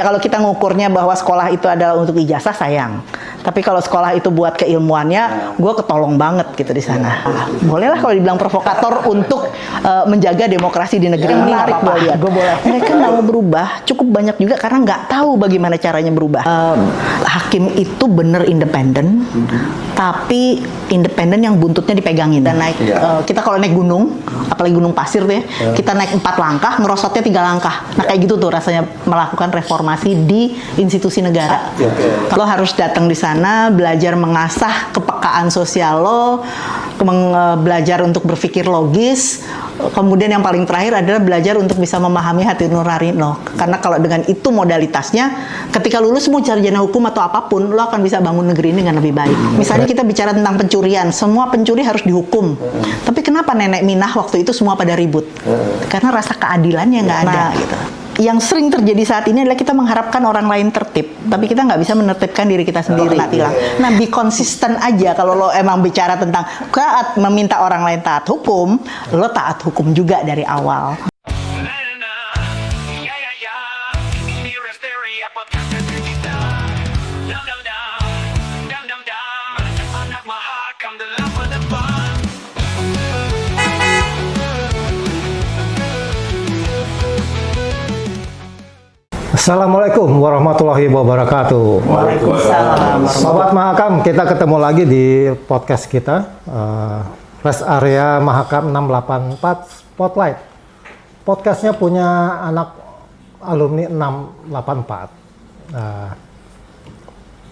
Kalau kita ngukurnya bahwa sekolah itu adalah untuk ijazah, sayang. Tapi kalau sekolah itu buat keilmuannya, gue ketolong banget gitu di sana. Bolehlah kalau dibilang provokator untuk menjaga demokrasi di negeri ini, menarik gue lihat. Mereka nggak mau berubah, cukup banyak juga karena nggak tahu bagaimana caranya berubah. Hakim itu bener independen, tapi independen yang buntutnya dipegangin. Dan naik, kita kalau naik gunung, apalagi gunung pasir tuh ya, kita naik 4 langkah, ngerosotnya 3 langkah. Nah kayak gitu tuh rasanya melakukan reformasi di institusi negara. Lo harus datang di sana, belajar mengasah kepekaan sosial lo, belajar untuk berpikir logis, kemudian yang paling terakhir adalah belajar untuk bisa memahami hati nurani lo. Karena kalau dengan itu modalitasnya, ketika lulus mau sarjana hukum atau apapun, lo akan bisa bangun negeri ini dengan lebih baik. Misalnya kita bicara tentang pencurian, semua pencuri harus dihukum. Tapi kenapa nenek Minah waktu itu semua pada ribut? Karena rasa keadilannya nggak ada. Gitu. Yang sering terjadi saat ini adalah kita mengharapkan orang lain tertib, tapi kita nggak bisa menertibkan diri kita sendiri. Nah, be konsisten aja. Kalau lo emang bicara tentang meminta orang lain taat hukum, lo taat hukum juga dari awal. Assalamualaikum warahmatullahi wabarakatuh. Waalaikumsalam. Sobat Mahakam, kita ketemu lagi di podcast kita, Rest Area Mahakam 684 Spotlight. Podcastnya punya anak alumni 684.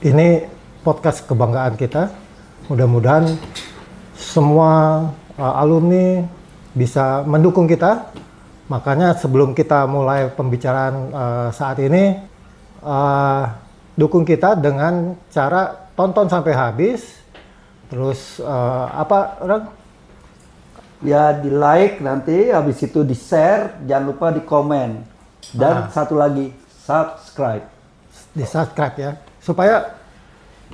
Ini podcast kebanggaan kita. Mudah-mudahan semua alumni bisa mendukung kita. Makanya sebelum kita mulai pembicaraan saat ini, dukung kita dengan cara tonton sampai habis. Terus apa, Rang? Ya di like nanti, habis itu di share, jangan lupa di komen. Dan satu lagi, subscribe. Di subscribe ya, supaya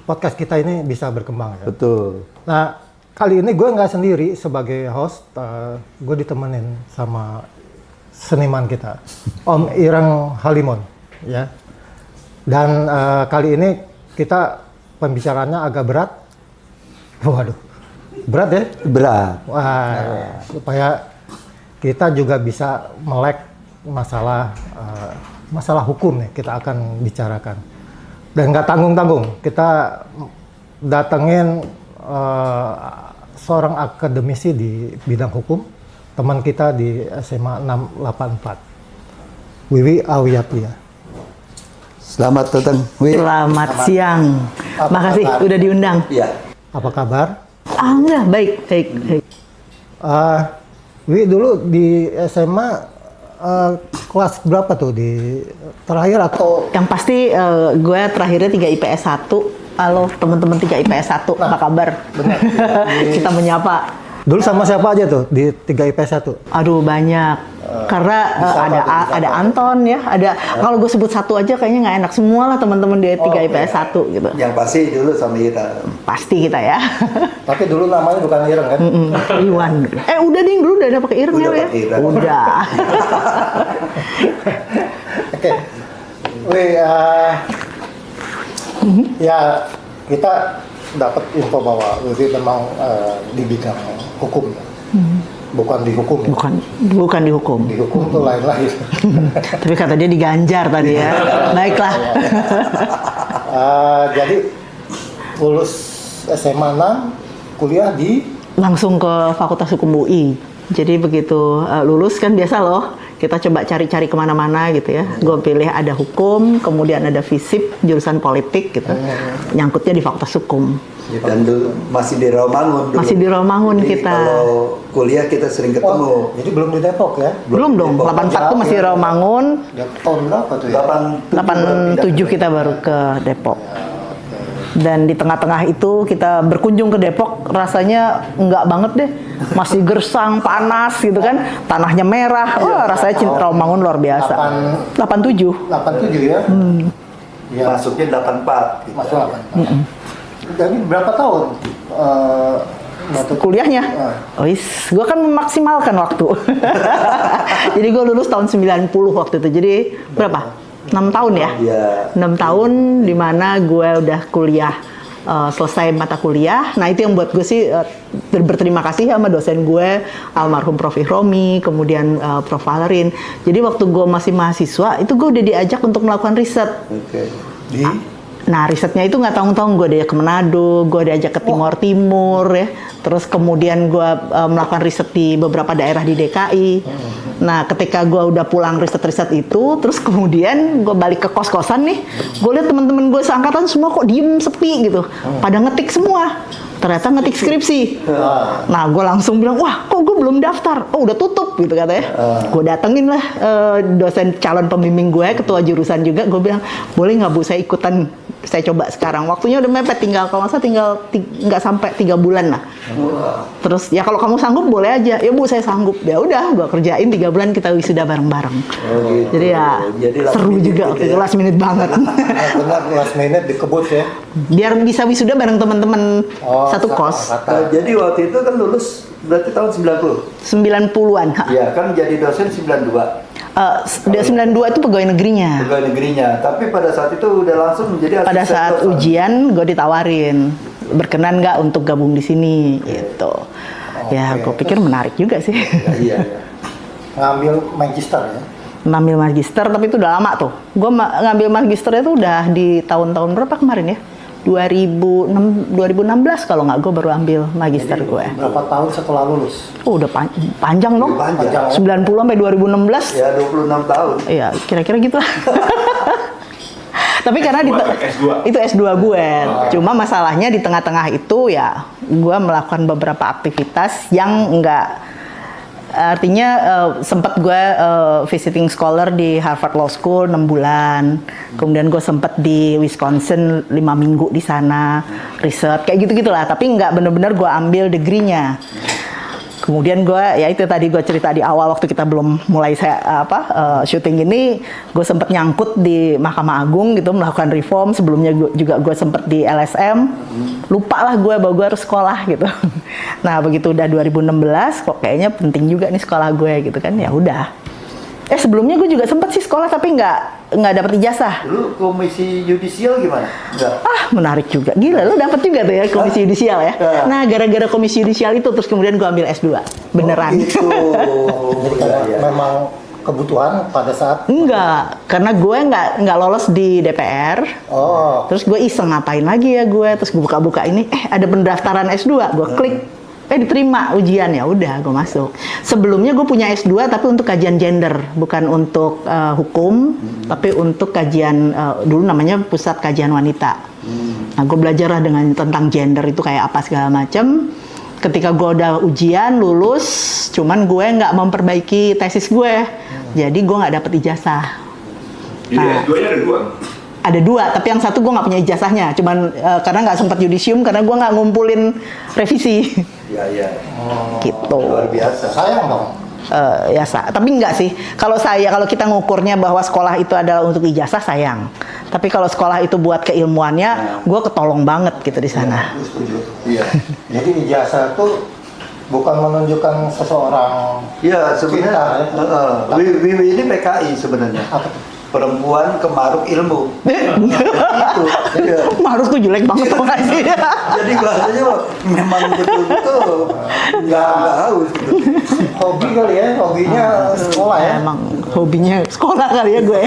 podcast kita ini bisa berkembang ya. Betul. Nah, kali ini gue nggak sendiri sebagai host, gue ditemenin sama seniman kita, Om Ireng Halimun, ya. Dan kali ini kita pembicaraannya agak berat. Waduh, berat ya? Berat. Wah, supaya kita juga bisa melek masalah masalah hukum nih, kita akan bicarakan. Dan nggak tanggung-tanggung, kita datengin seorang akademisi di bidang hukum, teman kita di SMA 684, Wiwi Awiyatia. Selamat datang, Wi. Selamat siang. Makasih udah diundang. Iya. Apa kabar? Alhamdulillah baik. Wi dulu di SMA kelas berapa tuh di terakhir atau? Yang pasti gue terakhirnya 3 IPS 1. Halo teman-teman 3 IPS 1, apa kabar? Benar. Kita menyapa. Dulu sama siapa aja tuh di 3 IPS 1? Aduh banyak. Karena ada Anton ya, ada kalau gue sebut satu aja kayaknya nggak enak. Semua lah teman-teman di 3 IPS 1 gitu. Yang pasti dulu sama kita. Pasti kita ya. Tapi dulu namanya bukan Ireng kan? Iwan. Udah ding dulu udah pakai Ireng ya. Udah. Oke. Wih, ya kita dapat info bahwa Wiwi memang di bidang hukum, bukan di hukum. Ya? Bukan di hukum. Di hukum itu lain lagi. Tapi kata dia diganjar tadi ya. Baiklah. Jadi lulus SMA 6, kuliah di? Langsung ke Fakultas Hukum UI. Jadi begitu lulus kan biasa loh, kita coba cari-cari kemana-mana gitu ya. Gue pilih ada hukum, kemudian ada FISIP, jurusan politik gitu. Nyangkutnya di Fakultas Hukum. Dan dulu masih di Rawamangun. Masih di Rawamangun kita. Kalau kuliah kita sering ketemu. Jadi belum di Depok ya? Belum dong, 84 tuh masih Rawamangun. Tahun berapa tuh ya? 87 kita baru ke Depok. Dan di tengah-tengah itu kita berkunjung ke Depok, rasanya enggak banget deh. Masih gersang, panas gitu kan. Tanahnya merah. Wah, rasanya cinta Rawamangun luar biasa. 87. 87 ya? Ya. Masuknya 84. Gitu. Masuk 84. Jadi berapa tahun? Kuliahnya? Gue kan memaksimalkan waktu. Jadi gue lulus tahun 90 waktu itu. Jadi berapa? 6 tahun ya? Iya. 6 tahun di mana gue udah kuliah, selesai mata kuliah. Nah, itu yang buat gue sih berterima kasih sama dosen gue, almarhum Prof. Ihromi, kemudian Prof. Valerin. Jadi waktu gue masih mahasiswa, itu gue udah diajak untuk melakukan riset. Oke. Nah, risetnya itu nggak tanggung-tanggung, gue diajak ke Manado, gue diajak ke Timor Timur ya. Terus kemudian gue melakukan riset di beberapa daerah di DKI. Nah, ketika gue udah pulang riset-riset itu, terus kemudian gue balik ke kos-kosan nih, gue lihat teman-teman gue seangkatan semua kok diem sepi gitu, pada ngetik semua. Ternyata ngetik skripsi. Nah, gue langsung bilang, wah, kok gue belum daftar? Oh, udah tutup gitu katanya. Gue datengin lah dosen calon pembimbing gue, ketua jurusan juga. Gue bilang, boleh nggak Bu, saya ikutan, saya coba sekarang. Waktunya udah mepet, tinggal kalau nggak salah tinggal nggak sampai 3 bulan lah. Terus ya kalau kamu sanggup boleh aja. Ya Bu, saya sanggup. Ya udah, gue kerjain 3 bulan, kita wisuda bareng-bareng. Gitu. Jadi ya seru juga waktu itu, last minute banget. Benar, last minute dikebut ya. Biar bisa wisuda bareng teman-teman satu kos. Jadi waktu itu kan lulus berarti tahun 90. 90-an. Iya, kan jadi dosen 92. 92 itu pegawai negerinya. Pegawai negerinya. Tapi pada saat itu udah langsung menjadi Pada asisten saat dosen. ujian gue ditawarin, berkenan nggak untuk gabung di sini gitu. Ya, gue pikir menarik juga sih. Iya. Ngambil magister ya. Ngambil magister, tapi itu udah lama tuh. Gue ngambil magister itu udah di tahun-tahun berapa kemarin ya? 2016 kalau nggak, gue baru ambil magister gue. Berapa tahun setelah lulus? Oh, udah panjang dong. Panjang. 90 sampai 2016. Ya 26 tahun. Iya, kira-kira gitu lah. Tapi karena itu S2 gue. Cuma masalahnya di tengah-tengah itu ya gue melakukan beberapa aktivitas yang enggak, artinya sempat gue visiting scholar di Harvard Law School 6 bulan. Kemudian gue sempat di Wisconsin 5 minggu di sana, riset kayak gitu-gitulah, tapi nggak bener-bener gue ambil degree-nya. Kemudian gue, ya itu tadi gue cerita di awal waktu kita belum mulai syuting ini, gue sempat nyangkut di Mahkamah Agung gitu, melakukan reform. Sebelumnya juga gue sempat di LSM. Lupa lah gue bahwa gue harus sekolah gitu. Nah, begitu udah 2016, kok kayaknya penting juga nih sekolah gue gitu kan, ya udah. Sebelumnya gue juga sempat sih sekolah tapi nggak dapet ijazah. Lu komisi yudisial gimana? Enggak. Menarik juga. Gila, lo dapet juga tuh ya komisi yudisial ya. Nah, gara-gara komisi yudisial itu terus kemudian gue ambil S2. Beneran. Gitu. Jadi karena memang kebutuhan pada saat Enggak, karena gue nggak lolos di DPR. Terus gue iseng ngapain lagi ya gue. Terus gue buka-buka ini, ada pendaftaran S2. Gue klik, diterima ujian, ya udah gue masuk. Sebelumnya gue punya S2 tapi untuk kajian gender, bukan untuk hukum, tapi untuk kajian dulu namanya Pusat Kajian Wanita. Nah, gue belajar lah tentang gender itu kayak apa segala macam. Ketika gue udah ujian lulus, cuman gue nggak memperbaiki tesis gue, jadi gue nggak dapet ijazah. Jadi S2-nya ada 2? Ada 2, tapi yang satu gue nggak punya ijazahnya, cuman karena nggak sempat yudisium, karena gue nggak ngumpulin revisi. Iya. Gitu. Luar biasa. sayang dong. Tapi enggak sih. Kalau kita ngukurnya bahwa sekolah itu adalah untuk ijazah, sayang. Tapi kalau sekolah itu buat keilmuannya, gue ketolong banget gitu di sana. Iya. Jadi ijazah itu bukan menunjukkan seseorang. Iya, sebenarnya Wiwi ini PKI sebenarnya. Apa tuh? Perempuan kemaruk ilmu. Itu. Iya. Maruf tuh jelek banget tau gak sih? Jadi bahasanya memang betul-betul nggak haus gitu. Hobi kali ya, hobinya sekolah ya. Emang hobinya sekolah kali ya gue.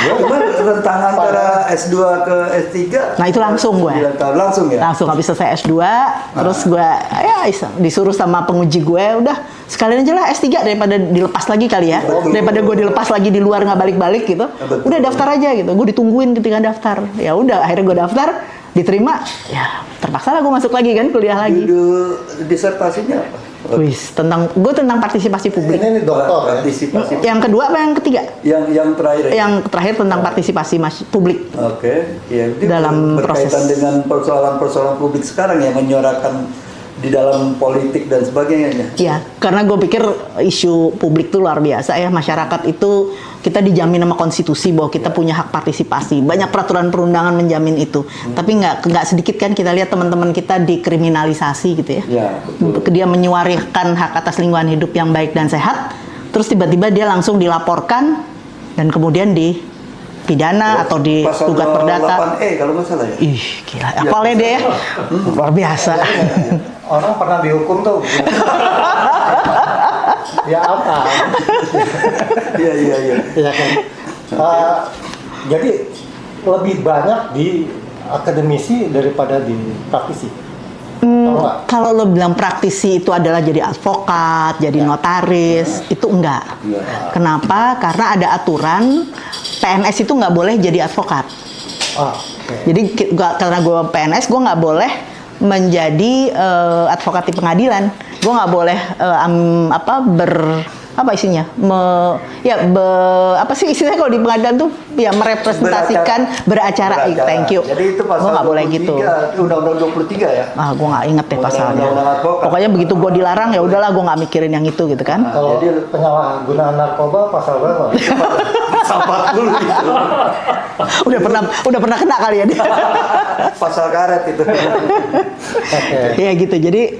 Cuman rentang antara S2 ke S3. Nah, itu langsung gue. 9 tahun langsung ya. Langsung habis selesai S2, terus gue disuruh sama penguji gue, udah sekalian aja lah S3 daripada dilepas lagi kali ya. Daripada gue dilepas lagi di luar nggak balik-balik gitu. Betul. Udah daftar aja gitu. Gue ditungguin ketika daftar. Ya udah, akhirnya gue daftar, diterima. Ya terpaksa lah gue masuk lagi kan, kuliah lagi. Judul disertasinya apa? Wis, tentang partisipasi publik. Ini dokter ya. Partisipasi. Yang kedua apa yang ketiga? Yang terakhir. ya? Yang terakhir tentang partisipasi publik. Oke, ya itu Dalam berkaitan proses. dengan persoalan-persoalan publik sekarang yang menyuarakan di dalam politik dan sebagainya. Ya, karena gue pikir isu publik itu luar biasa ya. Masyarakat itu kita dijamin sama konstitusi bahwa kita punya hak partisipasi. Banyak peraturan perundangan menjamin itu. Tapi nggak sedikit kan kita lihat teman-teman kita dikriminalisasi gitu ya. Ya, betul. Dia menyuarakan hak atas lingkungan hidup yang baik dan sehat. Terus tiba-tiba dia langsung dilaporkan dan kemudian dipidana atau digugat perdata. 8E kalau nggak salah ya. Ih, gila. Apalnya deh ya. Luar biasa. Orang pernah dihukum tuh. Ya apa? Iya. Iya kan. Jadi lebih banyak di akademisi daripada di praktisi. Tahu nggak? Kalau lo bilang praktisi itu adalah jadi advokat, jadi notaris, itu enggak. Kenapa? Karena ada aturan PNS itu nggak boleh jadi advokat. Oke. Jadi karena gue PNS, gue nggak boleh menjadi advokat di pengadilan. Gue nggak boleh apa isinya? Apa sih istilahnya kalau di pengadilan tuh ya merepresentasikan beracara. Thank you. Jadi itu pasal Gue nggak boleh gitu. Undang-undang 23 ya. Gue nggak inget deh pasalnya. Undang-undang advokat. Pokoknya begitu gue dilarang ya udahlah, gue nggak mikirin yang itu gitu kan. Kalau Jadi- penyalahgunaan narkoba pasal berapa? Pasal 40 itu. udah pernah kena kali ya dia. Pasal karet itu. Oke. Ya gitu. Jadi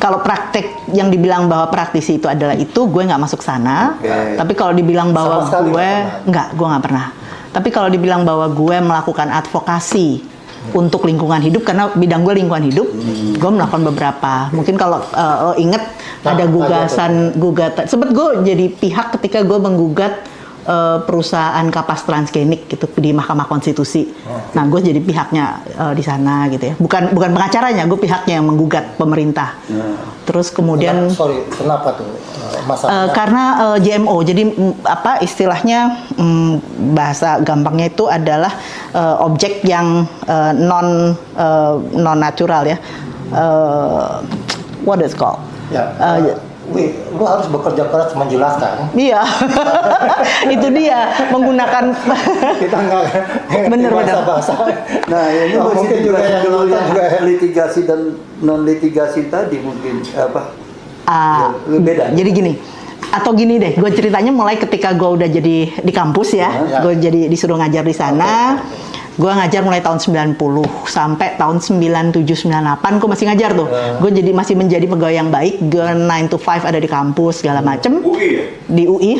kalau praktek yang dibilang bahwa praktisi itu adalah itu, gue nggak masuk sana. Oke. Tapi kalau dibilang bahwa Sama sekali gue nggak pernah. Tapi kalau dibilang bahwa gue melakukan advokasi untuk lingkungan hidup, karena bidang gue lingkungan hidup, gue melakukan beberapa. Mungkin kalau lo inget ada gugatan. Sempet gue jadi pihak ketika gue menggugat perusahaan kapas transgenik gitu di Mahkamah Konstitusi. Nah, gue jadi pihaknya di sana gitu ya. Bukan pengacaranya, gue pihaknya yang menggugat pemerintah. Terus kemudian Kenapa tuh masalahnya? karena GMO, jadi istilahnya bahasa gampangnya itu adalah objek yang non natural ya. What is called? Ya, lu harus bekerja keras menjelaskan. Iya, itu dia menggunakan Kita nggak Bener. bahasa. Nah, ini Oh, mungkin juga yang nonton juga ya. litigasi dan non litigasi tadi mungkin Ah, beda. Jadi gini, atau gini deh, gue ceritanya mulai ketika gue udah jadi di kampus ya, Ya. gue jadi disuruh ngajar di sana. Gue ngajar mulai tahun 90 sampai tahun 97-98 gue masih ngajar tuh. Gue jadi masih menjadi pegawai yang baik, gue 9 to 5 ada di kampus segala macem. UI ya? Di UI,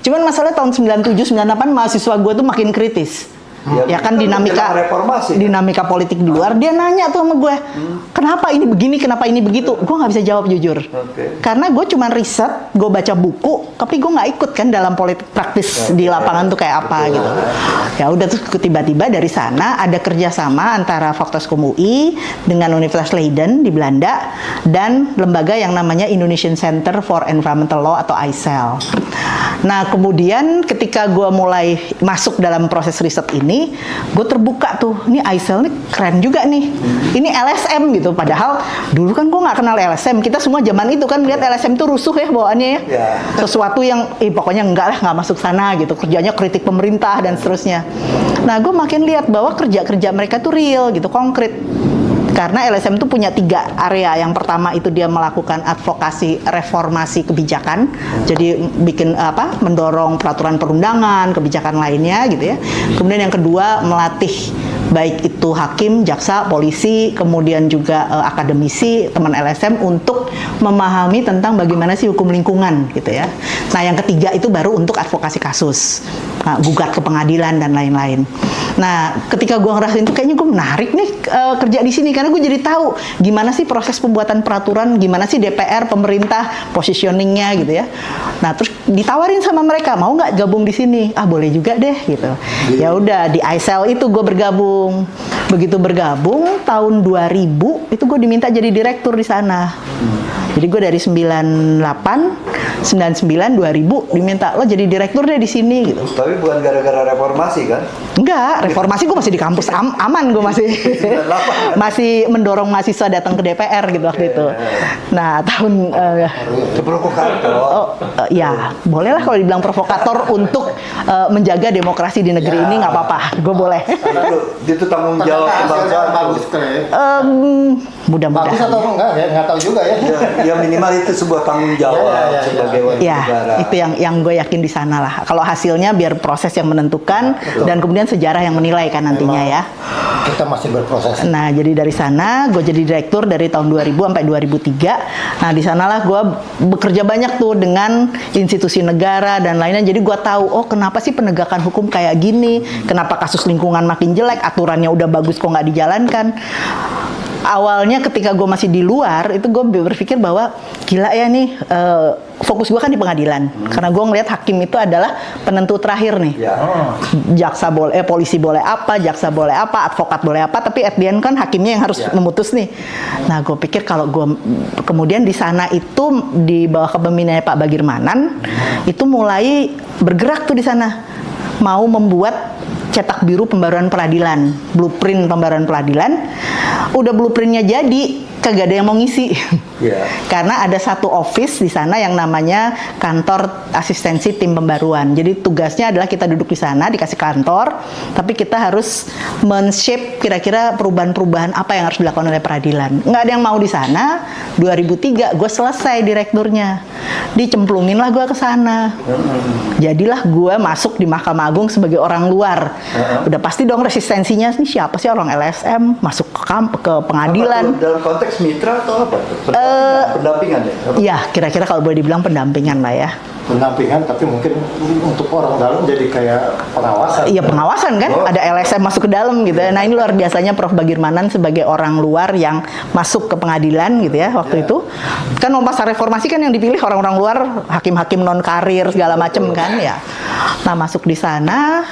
Cuman masalah tahun 97-98 mahasiswa gue tuh makin kritis. Ya kan dinamika reformasi. dinamika politik di luar, dia nanya tuh sama gue, kenapa ini begini, kenapa ini begitu? Gue nggak bisa jawab jujur, karena gue cuma riset, gue baca buku, tapi gue nggak ikut kan dalam politik praktis di lapangan tuh kayak apa gitu. Ya udah tuh tiba-tiba dari sana ada kerjasama antara Fakultas UI dengan Universitas Leiden di Belanda dan lembaga yang namanya Indonesian Center for Environmental Law atau ICEL. Nah kemudian ketika gue mulai masuk dalam proses riset ini, gue terbuka tuh, ini ICEL nih keren juga nih, ini LSM gitu. Padahal dulu kan gue nggak kenal LSM, kita semua zaman itu kan lihat LSM tuh rusuh ya bawaannya ya, sesuatu yang pokoknya enggak lah, nggak masuk sana gitu, kerjanya kritik pemerintah dan seterusnya. Nah gue makin lihat bahwa kerja-kerja mereka tuh real gitu, konkret. Karena LSM itu punya 3 area. Yang pertama itu dia melakukan advokasi reformasi kebijakan, jadi bikin mendorong peraturan perundangan, kebijakan lainnya gitu ya. Kemudian yang kedua melatih baik itu hakim, jaksa, polisi, kemudian juga akademisi, teman LSM untuk memahami tentang bagaimana sih hukum lingkungan gitu ya. Nah yang ketiga itu baru untuk advokasi kasus, gugat ke pengadilan dan lain-lain. Nah ketika gue ngerasain itu kayaknya gue menarik nih kerja di sini, karena gue jadi tahu gimana sih proses pembuatan peraturan, gimana sih DPR, pemerintah, positioningnya gitu ya. Nah terus ditawarin sama mereka, mau nggak gabung di sini? Ah boleh juga deh gitu. Ya udah di ICEL itu gue bergabung. Begitu bergabung tahun 2000 itu gue diminta jadi direktur di sana. Jadi gue dari 98, 99, 2000 diminta lo jadi direktur deh di sini gitu. Tapi bukan gara-gara reformasi kan? Enggak, reformasi gue masih di kampus aman, gue masih mendorong mahasiswa datang ke DPR gitu waktu itu. Nah tahun provokator. Ya boleh lah kalau dibilang provokator untuk menjaga demokrasi di negeri ini nggak apa-apa, gue boleh. Itu tanggung jawab kebangsaan. Bagus keren. Mudah-mudahan. Bagus atau enggak ya? Nggak tahu juga ya. Ya minimal itu sebuah tanggung jawab sebagai warga Ya, negara. itu yang gue yakin di sana lah. Kalau hasilnya biar proses yang menentukan dan kemudian sejarah yang menilai kan nantinya ya. kita masih berproses. Nah, jadi dari sana gue jadi direktur dari tahun 2000 sampai 2003. Nah, di sanalah gue bekerja banyak tuh dengan institusi negara dan lainnya. Jadi gue tahu, oh kenapa sih penegakan hukum kayak gini? Kenapa kasus lingkungan makin jelek? Aturannya udah bagus kok nggak dijalankan? Awalnya ketika gue masih di luar, itu gue berpikir bahwa gila ya nih, fokus gue kan di pengadilan. Karena gue ngelihat hakim itu adalah penentu terakhir nih. Ya. Jaksa boleh, polisi boleh apa, jaksa boleh apa, advokat boleh apa, tapi at the end kan hakimnya yang harus memutus nih. Nah, gue pikir kalau gue kemudian di sana itu di bawah kepemimpinannya Pak Bagirmanan, itu mulai bergerak tuh di sana, mau membuat cetak biru pembaruan peradilan, blueprint pembaruan peradilan. Udah blueprintnya jadi, kagak ada yang mau ngisi. Karena ada satu office di sana yang namanya kantor asistensi tim pembaruan. Jadi tugasnya adalah kita duduk di sana, dikasih kantor, tapi kita harus men-shape kira-kira perubahan-perubahan apa yang harus dilakukan oleh peradilan. Nggak ada yang mau di sana. 2003 gue selesai direkturnya, dicemplungin lah gue ke sana. Jadilah gue masuk di Mahkamah Agung sebagai orang luar. Udah pasti dong resistensinya, ini siapa sih orang LSM masuk ke pengadilan. Dalam konteks mitra atau apa? Pendampingan ya? Ya, kira-kira kalau boleh dibilang pendampingan lah ya. Pendampingan, tapi mungkin untuk orang dalam jadi kayak pengawasan. Iya, pengawasan kan, ada LSM masuk ke dalam gitu ya. Nah, ini luar biasanya Prof. Bagirmanan sebagai orang luar yang masuk ke pengadilan gitu ya waktu itu. Kan masa reformasi kan yang dipilih orang-orang luar, hakim-hakim non karir segala macem kan ya. Nah, masuk di sana,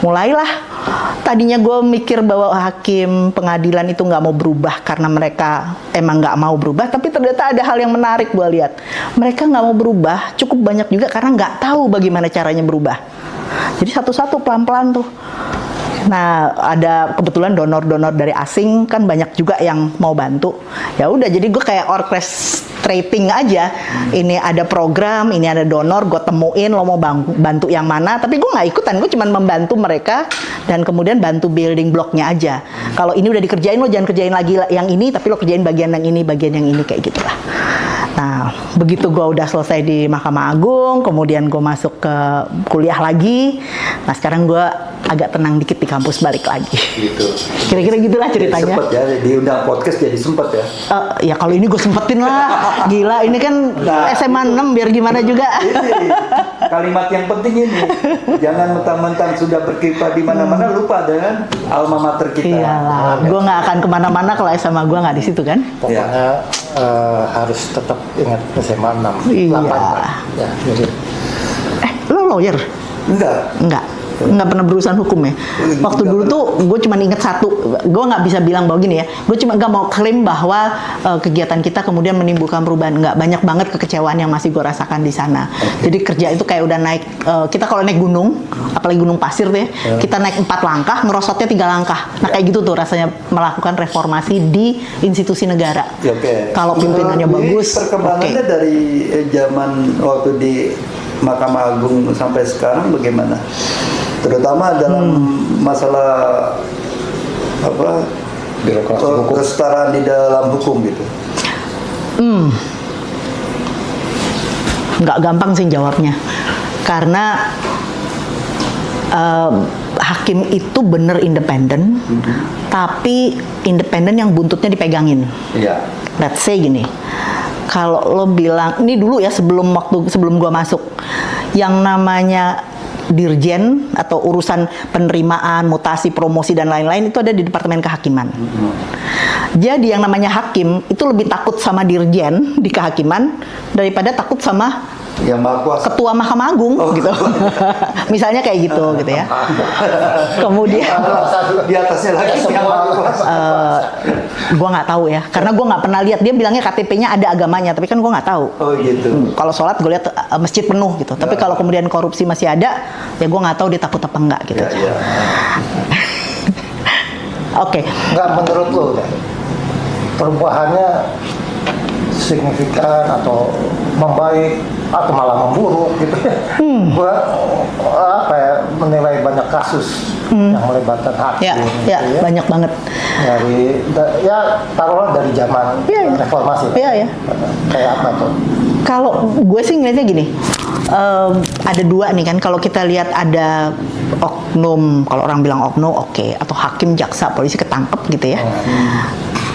mulailah. Tadinya gue mikir bahwa hakim pengadilan itu nggak mau berubah karena mereka emang nggak mau berubah, tapi ternyata ada hal yang menarik gue lihat. Mereka nggak mau berubah, cukup banyak juga karena nggak tahu bagaimana caranya berubah. Jadi satu-satu pelan-pelan tuh. Nah, ada kebetulan donor-donor dari asing kan banyak juga yang mau bantu. Ya udah, jadi gue kayak orchestrating aja. Ini ada program, ini ada donor, gue temuin lo mau bantu yang mana. Tapi gue nggak ikutan, gue cuma membantu mereka dan kemudian bantu building blocknya aja. Kalau ini udah dikerjain, lo jangan kerjain lagi yang ini, tapi lo kerjain bagian yang ini, kayak gitulah. Nah, begitu gue udah selesai di Mahkamah Agung, kemudian gue masuk ke kuliah lagi. Nah, sekarang gue agak tenang dikit di kampus, balik lagi. Gitu. Kira-kira gitulah ceritanya. Sempet ya, diundang podcast jadi sempet ya. Ya kalau ini gue sempetin lah. Gila, ini kan SMA 6 biar gimana juga. Ini kalimat yang penting ini. Jangan mentang-mentang sudah berkiprah di mana-mana lupa dengan alma mater kita. Iyalah, gue nggak akan kemana-mana kalau SMA gue nggak di situ kan. Pokoknya harus tetap ingat SMA 6. Iya. 8. Ya, jadi. Lo lawyer? Enggak. Nggak pernah berurusan hukum ya. Waktu dulu tuh gue cuma inget satu, gue nggak bisa bilang bahwa gini ya, gue cuma nggak mau klaim bahwa kegiatan kita kemudian menimbulkan perubahan. Nggak, banyak banget kekecewaan yang masih gue rasakan di sana. Jadi kerja itu kayak udah naik, kita kalau naik gunung, apalagi gunung pasir deh, kita naik 4 langkah, ngerosotnya 3 langkah. Nah kayak gitu tuh rasanya melakukan reformasi di institusi negara. Kalau pimpinannya bagus. Perkembangannya dari zaman waktu di Mahkamah Agung sampai sekarang bagaimana? Terutama dalam masalah apa, Birokrasi hukum. kesetaraan di dalam hukum gitu. Nggak gampang sih jawabnya, karena hakim itu bener independen, tapi independen yang buntutnya dipegangin. Iya. Let's say gini, kalau lo bilang, ini dulu ya sebelum gua masuk, yang namanya dirjen atau urusan penerimaan, mutasi, promosi dan lain-lain itu ada di Departemen Kehakiman. Jadi yang namanya hakim itu lebih takut sama dirjen di kehakiman daripada takut sama Yang Maha Kuasa. Ketua Mahkamah Agung gitu. Misalnya kayak gitu ya. Kemudian Di atasnya lagi yang Maha Kuasa. gua nggak tahu ya, karena gua nggak pernah lihat. Dia bilangnya KTP-nya ada agamanya, tapi kan gua nggak tahu. Oh gitu. Kalau sholat gue lihat masjid penuh gitu. Tapi kalau kemudian korupsi masih ada, ya gue nggak tahu dia takut apa enggak gitu. Ya, ya. Oke. Nggak, menurut lo perubahannya signifikan atau membaik atau malah memburuk gitu ya? Gua apa ya, menilai banyak kasus yang melibatkan hakim Ya, gitu ya, banyak banget. Ya taruhlah dari zaman Iya, iya. reformasi. Iya, iya. Kayak apa tuh? Kalau gue sih ngeliatnya gini, Ada dua nih kan, kalau kita lihat ada oknum, kalau orang bilang oknum oke, atau hakim, jaksa, polisi ketangkep gitu ya.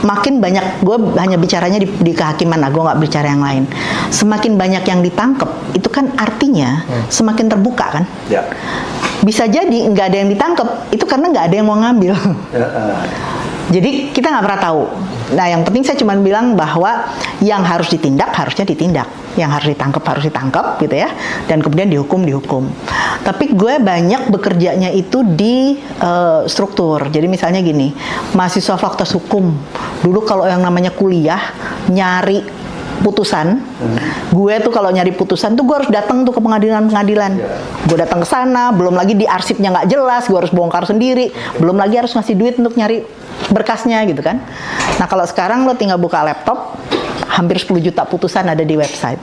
Makin banyak, gue hanya bicaranya di kehakiman, gue nggak bicara yang lain. Semakin banyak yang ditangkep, itu kan artinya semakin terbuka kan. Ya. Bisa jadi nggak ada yang ditangkep, itu karena nggak ada yang mau ngambil. Jadi kita nggak pernah tahu. Nah, yang penting saya cuma bilang bahwa yang harus ditindak harusnya ditindak, yang harus ditangkap harus ditangkap gitu ya, dan kemudian dihukum. Tapi gue banyak bekerjanya itu di struktur. Jadi misalnya gini, mahasiswa fakultas hukum dulu kalau yang namanya kuliah nyari putusan, gue tuh kalau nyari putusan tuh gue harus datang tuh ke pengadilan. Gue datang ke sana, belum lagi di arsipnya nggak jelas, gue harus bongkar sendiri, belum lagi harus ngasih duit untuk nyari berkasnya gitu kan. Nah kalau sekarang lo tinggal buka laptop, hampir 10 juta putusan ada di website.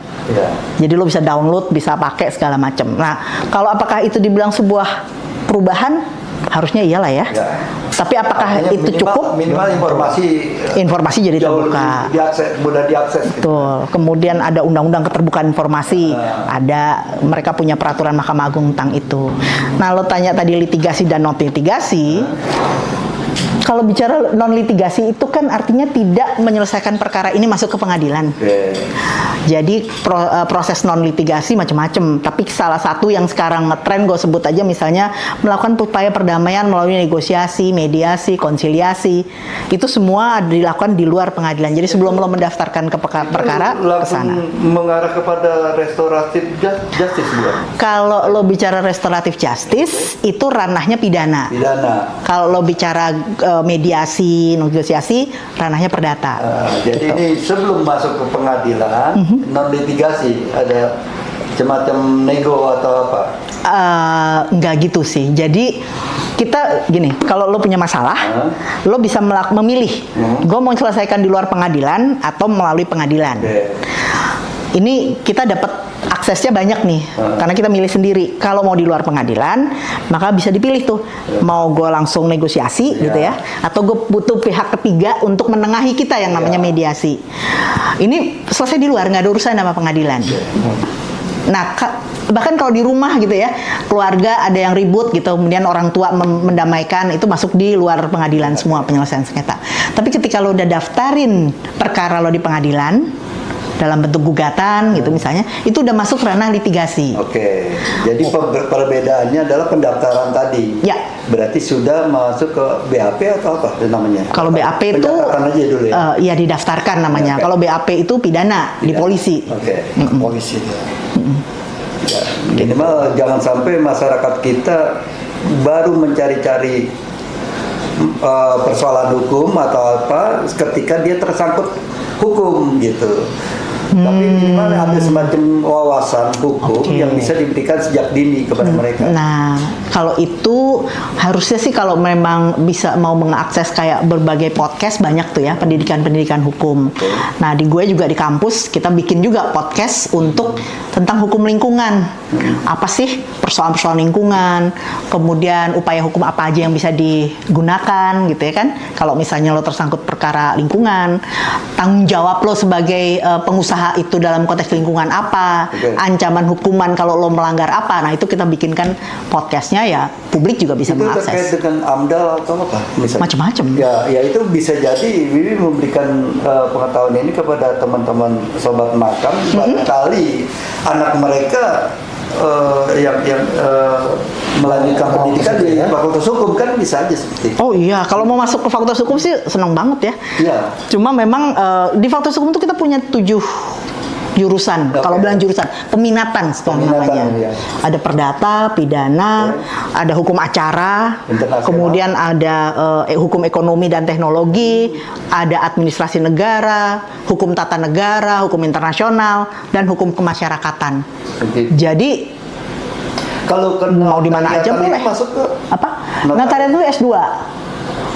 Jadi lo bisa download, bisa pakai segala macam. Nah kalau apakah itu dibilang sebuah perubahan? Harusnya iyalah ya. Tapi apakah artinya itu cukup? Minimal informasi jadi terbuka. Mudah diakses. Betul. Kemudian ada undang-undang keterbukaan informasi. Ada, mereka punya peraturan Mahkamah Agung tentang itu. Nah, lo tanya tadi litigasi dan non litigasi. Kalau bicara non litigasi itu kan artinya tidak menyelesaikan perkara ini masuk ke pengadilan. Jadi proses non litigasi macam-macam. Tapi salah satu yang sekarang ngetren gue sebut aja misalnya melakukan upaya perdamaian melalui negosiasi, mediasi, konsiliasi. Itu semua dilakukan di luar pengadilan. Jadi sebelum lo mendaftarkan ke perkara ke sana. Mengarah kepada restoratif justice bukan? Kalau lo bicara restoratif justice itu ranahnya pidana. Kalau lo bicara mediasi, negosiasi, ranahnya perdata. Jadi gitu. ini sebelum masuk ke pengadilan, non litigasi ada semacam nego atau apa? Enggak gitu sih. Jadi kita gini, kalau lo punya masalah, lo bisa memilih. Gue mau selesaikan di luar pengadilan atau melalui pengadilan. Ini kita dapat aksesnya banyak nih, karena kita milih sendiri. Kalau mau di luar pengadilan, maka bisa dipilih tuh, mau gue langsung negosiasi gitu ya, atau gue butuh pihak ketiga untuk menengahi kita yang namanya mediasi. Ini selesai di luar, nggak ada urusan sama pengadilan. Nah, bahkan kalau di rumah gitu ya, keluarga ada yang ribut gitu, kemudian orang tua mendamaikan, itu masuk di luar pengadilan semua penyelesaian sengketa. Tapi ketika lo udah daftarin perkara lo di pengadilan, dalam bentuk gugatan gitu misalnya, itu udah masuk ranah litigasi. Oke. Jadi perbedaannya adalah pendaftaran tadi. Ya. Berarti sudah masuk ke BAP atau apa namanya? Kalau BAP itu aja dulu ya. Ya didaftarkan namanya. Kalau BAP itu pidana di polisi. Oke. Polisi. Ya, minimal jangan sampai masyarakat kita baru mencari-cari persoalan hukum atau apa ketika dia tersangkut hukum gitu. Tapi minimal ada semacam wawasan hukum yang bisa diberikan sejak dini kepada mereka. Nah, kalau itu harusnya sih kalau memang bisa mau mengakses kayak berbagai podcast banyak tuh ya, pendidikan-pendidikan hukum. Nah, di gue juga di kampus kita bikin juga podcast untuk tentang hukum lingkungan. Apa sih persoalan-persoalan lingkungan, kemudian upaya hukum apa aja yang bisa digunakan gitu ya kan. Kalau misalnya lo tersangkut perkara lingkungan, tanggung jawab lo sebagai pengusaha itu dalam konteks lingkungan apa, ancaman hukuman kalau lo melanggar apa. Nah, itu kita bikinkan podcastnya ya, publik juga bisa itu mengakses. Itu terkait dengan AMDAL atau apa? Macam-macam. Ya itu bisa jadi Wiwi memberikan pengetahuan ini kepada teman-teman sobat makam. Barangkali anak mereka yang melanjutkan pendidikan di Fakultas Hukum kan bisa aja seperti itu. Oh iya, kalau mau masuk ke Fakultas Hukum sih senang banget ya. Iya. Cuma memang di Fakultas Hukum itu kita punya 7 jurusan. Kalau bilang jurusan, peminatan namanya. Ya. Ada perdata, pidana, ada hukum acara, kemudian ada hukum ekonomi dan teknologi, ada administrasi negara, hukum tata negara, hukum internasional, dan hukum kemasyarakatan. Jadi kalau mau di mana aja boleh. Masuk ke apa? Notariat itu S2.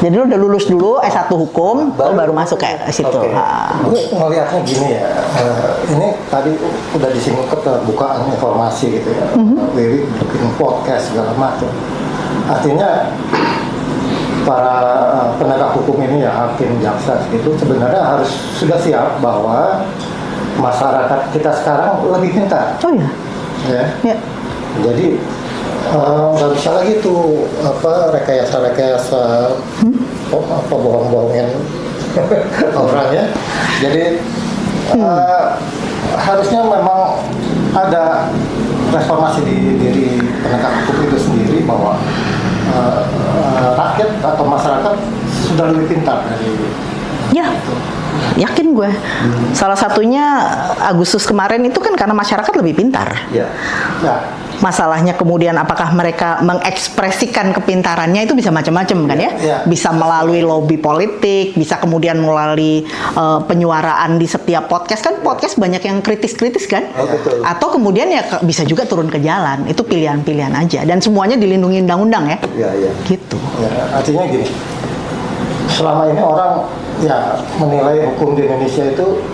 Jadi lo udah lulus dulu S1 hukum, lo baru masuk kayak situ. Ini ngelihatnya gini ya, ini tadi udah disinggung keterbukaan informasi gitu ya. Wiwi bikin podcast segala macam. Artinya para penegak hukum ini ya, hakim, jaksa gitu sebenarnya harus sudah siap bahwa masyarakat kita sekarang lebih pintar. Oh iya. ya. Ya. Jadi nggak bisa lagi tuh rekayasa bohong-bohongin orang ya. Jadi harusnya memang ada reformasi di diri penegak hukum itu sendiri, bahwa rakyat atau masyarakat sudah lebih pintar dari Ya, yakin gue. Salah satunya Agustus kemarin itu kan karena masyarakat lebih pintar. Ya. ya. Masalahnya kemudian apakah mereka mengekspresikan kepintarannya itu bisa macam-macam kan ya? Ya. Bisa melalui lobby politik, bisa kemudian melalui penyuaraan di setiap podcast kan, podcast banyak yang kritis-kritis kan? Oh, betul. Atau kemudian ya bisa juga turun ke jalan. Itu pilihan-pilihan aja dan semuanya dilindungi undang-undang ya. Ya, ya. Gitu. Ya, artinya gini, selama ini orang ya menilai hukum di Indonesia itu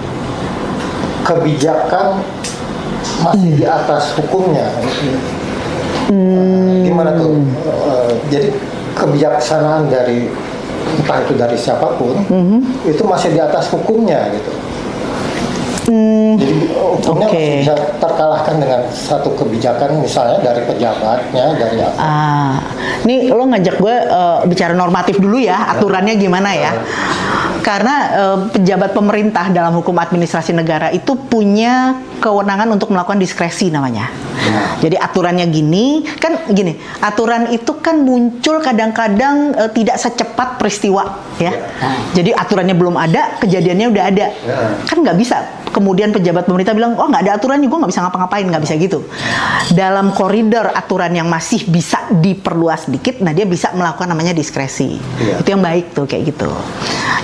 kebijakan masih di atas hukumnya. Gimana tuh? Jadi kebijaksanaan dari entah itu dari siapapun itu masih di atas hukumnya gitu. Jadi hukumnya masih bisa terkalahkan dengan satu kebijakan misalnya dari pejabatnya, dari apa. Nih lo ngajak gue bicara normatif dulu ya, aturannya gimana ya? Karena pejabat pemerintah dalam hukum administrasi negara itu punya kewenangan untuk melakukan diskresi namanya. Jadi aturannya gini, aturan itu kan muncul kadang-kadang tidak secepat peristiwa ya. Jadi aturannya belum ada, kejadiannya udah ada. Kan nggak bisa. Kemudian pejabat pemerintah bilang, oh nggak ada aturannya, gue nggak bisa ngapa-ngapain, nggak bisa gitu. Dalam koridor aturan yang masih bisa diperluas sedikit, nah dia bisa melakukan namanya diskresi. Itu yang baik tuh kayak gitu.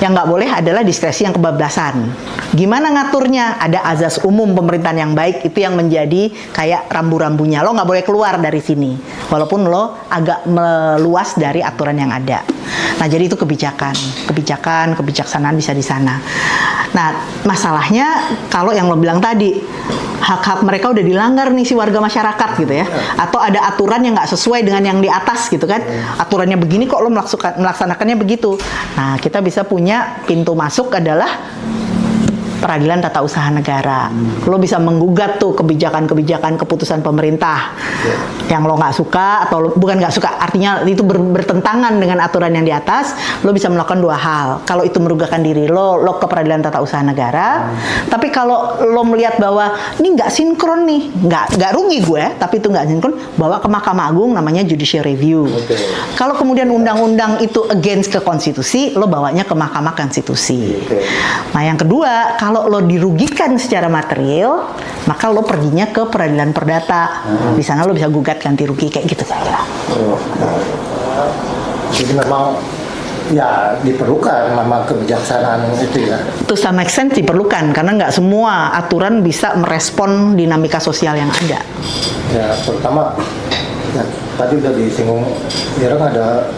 Yang nggak boleh adalah diskresi yang kebablasan. Gimana ngaturnya? Ada azas umum pemerintahan yang baik, itu yang menjadi kayak rambu-rambunya. Lo nggak boleh keluar dari sini, walaupun lo agak meluas dari aturan yang ada. Nah jadi itu kebijaksanaan bisa di sana. Nah masalahnya kalau yang lo bilang tadi, hak-hak mereka udah dilanggar nih si warga masyarakat gitu ya, atau ada aturan yang nggak sesuai dengan yang di atas gitu kan, aturannya begini kok lo melaksanakannya begitu. Nah kita bisa punya pintu masuk adalah Peradilan Tata Usaha Negara. Lo bisa menggugat tuh kebijakan-kebijakan keputusan pemerintah yang lo nggak suka, atau bukan nggak suka, artinya itu bertentangan dengan aturan yang di atas. Lo bisa melakukan dua hal. Kalau itu merugikan diri lo ke Peradilan Tata Usaha Negara. Tapi kalau lo melihat bahwa ini nggak sinkron nih, nggak rugi gue, tapi itu nggak sinkron, bawa ke Mahkamah Agung, namanya judicial review. Kalau kemudian undang-undang itu against ke konstitusi, lo bawanya ke Mahkamah Konstitusi. Nah yang kedua, kalau lo dirugikan secara material, maka lo perginya ke Peradilan Perdata. Di sana lo bisa gugat ganti rugi kayak gitu saya. Jadi memang ya diperlukan memang kebijaksanaan itu ya. To some extent diperlukan karena nggak semua aturan bisa merespon dinamika sosial yang ada. Ya terutama ya, tadi udah disinggung, ada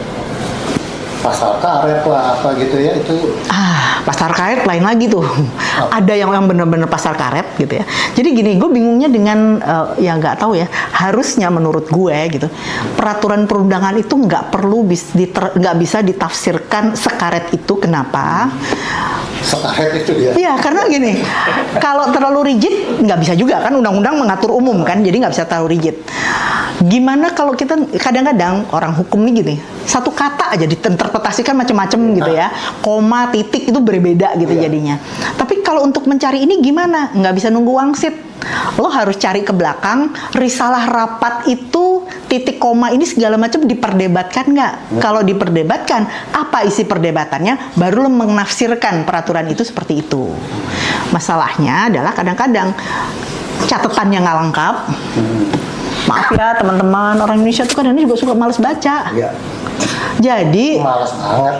pasal karet lah apa gitu ya, itu pasar karet lain lagi tuh. Ada yang benar-benar pasar karet gitu ya. Jadi gini, gue bingungnya dengan ya nggak tahu ya, harusnya menurut gue gitu, peraturan perundangan itu nggak perlu nggak bisa ditafsirkan sekaret itu. Kenapa? Sekaret itu dia. Iya, karena gini, kalau terlalu rigid nggak bisa juga kan, undang-undang mengatur umum kan, jadi nggak bisa terlalu rigid. Gimana kalau kita kadang-kadang orang hukum nih gini, satu kata aja diinterpretasikan macam-macam gitu ya, koma, titik itu berbeda gitu jadinya. Tapi kalau untuk mencari ini gimana? Nggak bisa nunggu wangsit. Lo harus cari ke belakang, risalah rapat itu titik koma ini segala macam diperdebatkan nggak? Kalau diperdebatkan, apa isi perdebatannya? Baru lo menafsirkan peraturan itu seperti itu. Masalahnya adalah kadang-kadang catatannya nggak lengkap. Maaf ya teman-teman, orang Indonesia tuh kadang-kadang juga suka males baca. Jadi malas banget.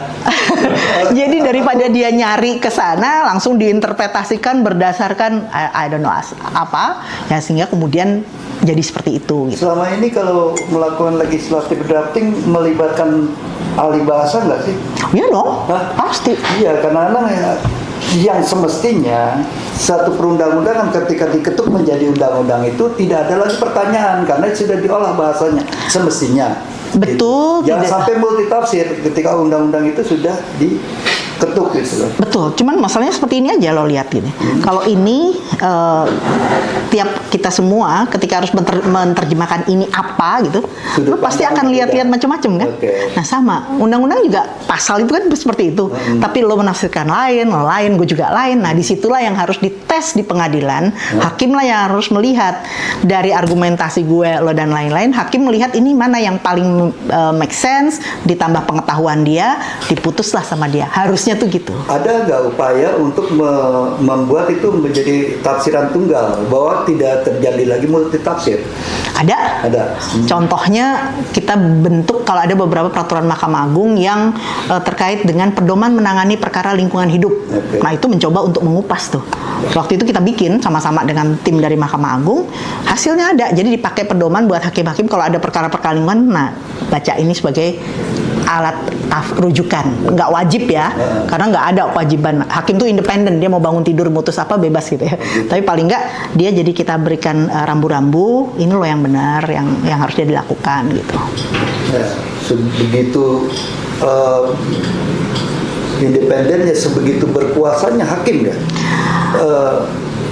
jadi daripada dia nyari ke sana, langsung diinterpretasikan berdasarkan I don't know apa ya, sehingga kemudian jadi seperti itu gitu. Selama ini kalau melakukan legislative drafting melibatkan ahli bahasa nggak sih? Iya dong, pasti. Iya, karena yang semestinya satu perundang-undangan ketika diketuk menjadi undang-undang itu tidak ada lagi pertanyaan karena sudah diolah bahasanya semestinya. Betul. Jangan sampai multitafsir ketika undang-undang itu sudah diketuk gitu. Betul. Cuman masalahnya seperti ini aja lo lihat gini. Kalau ini setiap kita semua ketika harus menerjemahkan ini apa gitu, Sudut lu pasti pandang akan lihat-lihat beda. macam-macam kan. Oke. Nah sama, undang-undang juga pasal itu kan seperti itu. Tapi lo menafsirkan lain, gue juga lain. Nah disitulah yang harus dites di pengadilan. Hakim lah yang harus melihat dari argumentasi gue, lo dan lain-lain. Hakim melihat ini mana yang paling make sense, ditambah pengetahuan dia, diputuslah sama dia. Harusnya tuh gitu. Ada nggak upaya untuk membuat itu menjadi tafsiran tunggal, bahwa tidak terjadi lagi multi tafsir? Ada. Ada. Contohnya kita bentuk kalau ada beberapa peraturan Mahkamah Agung yang terkait dengan pedoman menangani perkara lingkungan hidup. Oke. Nah itu mencoba untuk mengupas tuh. Waktu itu kita bikin sama-sama dengan tim dari Mahkamah Agung. Hasilnya ada. Jadi dipakai pedoman buat hakim-hakim kalau ada perkara-perkara lingkungan. Nah baca ini sebagai alat rujukan, nggak wajib ya, karena nggak ada kewajiban. Hakim tuh independen, dia mau bangun tidur mutus apa bebas gitu ya. Tapi paling nggak dia jadi kita berikan rambu-rambu, ini loh yang benar, yang harus dia dilakukan gitu. Ya, sebegitu independennya, sebegitu berkuasanya hakim ya.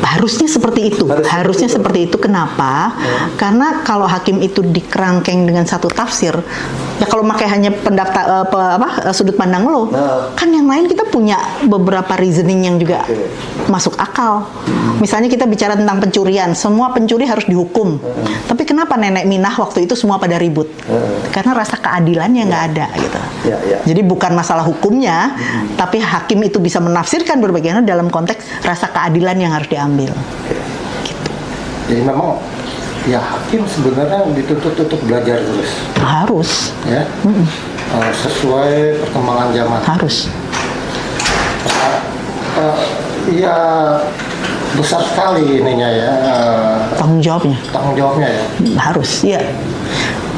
Harusnya seperti itu. Harusnya seperti itu. Kenapa? Karena kalau hakim itu dikerangkeng dengan satu tafsir, ya kalau pakai hanya sudut pandang lo, kan yang lain kita punya beberapa reasoning yang juga masuk akal. Misalnya kita bicara tentang pencurian, semua pencuri harus dihukum. Tapi kenapa nenek Minah waktu itu semua pada ribut? Karena rasa keadilannya nggak ada gitu. Jadi bukan masalah hukumnya, tapi hakim itu bisa menafsirkan berbagai hal dalam konteks rasa keadilan yang harus diambil. Gitu. Jadi memang ya hakim sebenarnya dituntut untuk belajar terus. Harus. Ya. Sesuai perkembangan zaman. Harus. Ya besar sekali ininya ya. Tanggung jawabnya. Tanggung jawabnya ya. Harus, ya.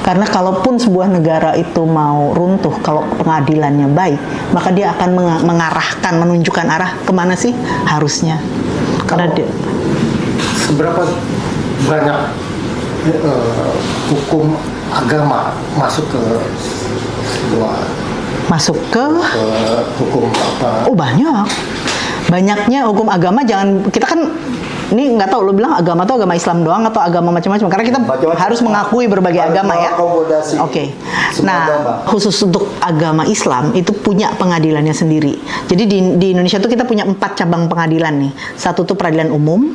Karena kalaupun sebuah negara itu mau runtuh, kalau pengadilannya baik, maka dia akan mengarahkan, menunjukkan arah kemana sih harusnya. Karena dia seberapa banyak hukum agama masuk ke sebuah hukum apa? Oh banyak. Banyaknya hukum agama, jangan kita kan ini nggak tahu lo bilang agama tuh agama Islam doang atau agama macam-macam, karena kita Macam-macam. harus mengakui berbagai Harus agama ya. mengakomodasi Oke. semua Nah, agama. khusus untuk agama Islam itu punya pengadilannya sendiri. Jadi di Indonesia tuh kita punya 4 cabang pengadilan nih. Satu tuh peradilan umum,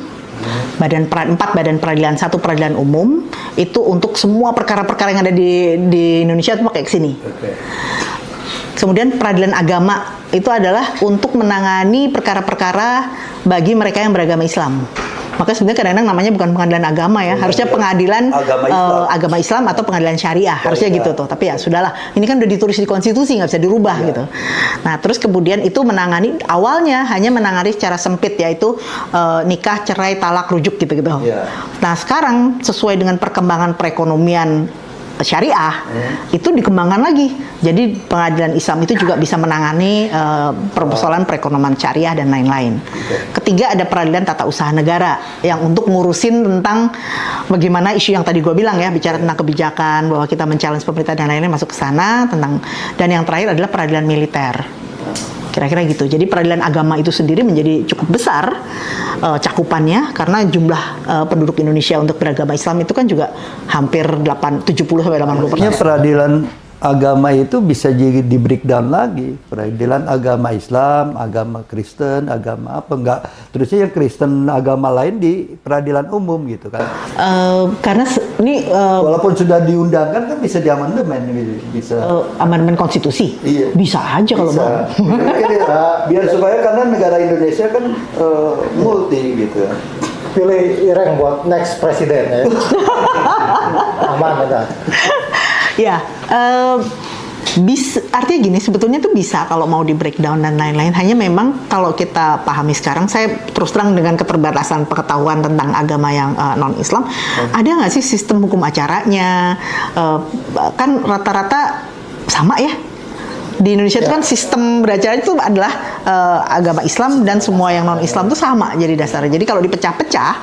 4 badan peradilan, 1 peradilan umum itu untuk semua perkara-perkara yang ada di Indonesia itu pakai ke sini. Kemudian peradilan agama itu adalah untuk menangani perkara-perkara bagi mereka yang beragama Islam. Maka sebenarnya kadang-kadang namanya bukan pengadilan agama ya, harusnya pengadilan agama Islam atau pengadilan syariah, harusnya gitu tuh. Tapi ya sudahlah, ini kan udah ditulis di konstitusi, nggak bisa dirubah gitu. Nah terus kemudian itu menangani, awalnya hanya menangani secara sempit, yaitu nikah, cerai, talak, rujuk gitu-gitu. Nah sekarang sesuai dengan perkembangan perekonomian syariah itu dikembangkan lagi. Jadi pengadilan Islam itu juga bisa menangani persoalan perekonomian syariah dan lain-lain. Ketiga ada peradilan tata usaha negara yang untuk ngurusin tentang bagaimana isu yang tadi gue bilang ya, bicara tentang kebijakan, bahwa kita men-challenge pemerintah dan lain-lain masuk ke sana tentang. Dan yang terakhir adalah peradilan militer. Kira-kira gitu. Jadi peradilan agama itu sendiri menjadi cukup besar cakupannya, karena jumlah penduduk Indonesia untuk beragama Islam itu kan juga hampir 70-80%. Peradilan agama itu bisa jadi di breakdown lagi. Peradilan agama Islam, agama Kristen, agama apa enggak. Terusnya yang Kristen agama lain di peradilan umum gitu kan. Karena ini walaupun sudah diundangkan kan bisa diamandemen gitu. Bisa amandemen konstitusi. Iya. Bisa aja kalau mau. Biar supaya, karena negara Indonesia kan multi gitu. Pilih Ireng buat next presiden ya. Aman ada. Ya, artinya gini, sebetulnya tuh bisa kalau mau di breakdown dan lain-lain. Hanya memang kalau kita pahami sekarang, saya terus terang dengan keterbatasan pengetahuan tentang agama yang non-Islam, ada nggak sih sistem hukum acaranya? Kan rata-rata sama ya. Di Indonesia itu kan sistem beracara itu adalah agama Islam dan semua yang non-Islam itu sama jadi dasarnya. Jadi kalau dipecah-pecah,